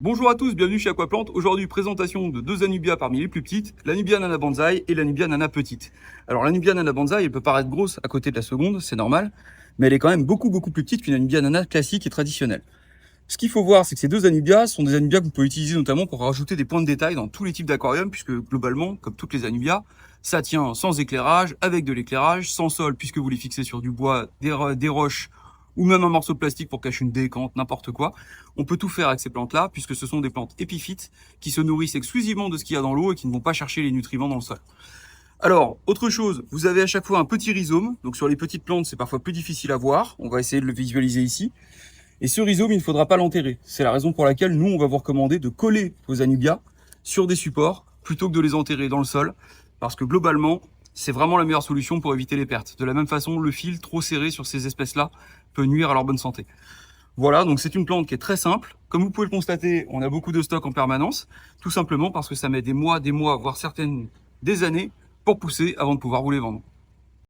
Bonjour à tous, bienvenue chez Aquaplante. Aujourd'hui, présentation de deux Anubias parmi les plus petites, l'Anubia Nana Banzai et l'Anubia Nana Petite. Alors l'Anubia Nana Banzai, elle peut paraître grosse à côté de la seconde, c'est normal, mais elle est quand même beaucoup plus petite qu'une Anubia Nana classique et traditionnelle. Ce qu'il faut voir, c'est que ces deux Anubias sont des Anubias que vous pouvez utiliser notamment pour rajouter des points de détail dans tous les types d'aquariums, puisque globalement, comme toutes les Anubias, ça tient sans éclairage, avec de l'éclairage, sans sol, puisque vous les fixez sur du bois, des roches, ou même un morceau de plastique pour cacher une décante, n'importe quoi. On peut tout faire avec ces plantes-là, puisque ce sont des plantes épiphytes qui se nourrissent exclusivement de ce qu'il y a dans l'eau et qui ne vont pas chercher les nutriments dans le sol. Alors, autre chose, vous avez à chaque fois un petit rhizome. Donc sur les petites plantes, c'est parfois plus difficile à voir. On va essayer de le visualiser ici. Et ce rhizome, il ne faudra pas l'enterrer. C'est la raison pour laquelle nous, on va vous recommander de coller vos anubias sur des supports plutôt que de les enterrer dans le sol. Parce que globalement, c'est vraiment la meilleure solution pour éviter les pertes. De la même façon, le fil trop serré sur ces espèces-là peut nuire à leur bonne santé. Voilà, donc c'est une plante qui est très simple. Comme vous pouvez le constater, on a beaucoup de stock en permanence, tout simplement parce que ça met des mois, voire certaines des années pour pousser avant de pouvoir vous les vendre.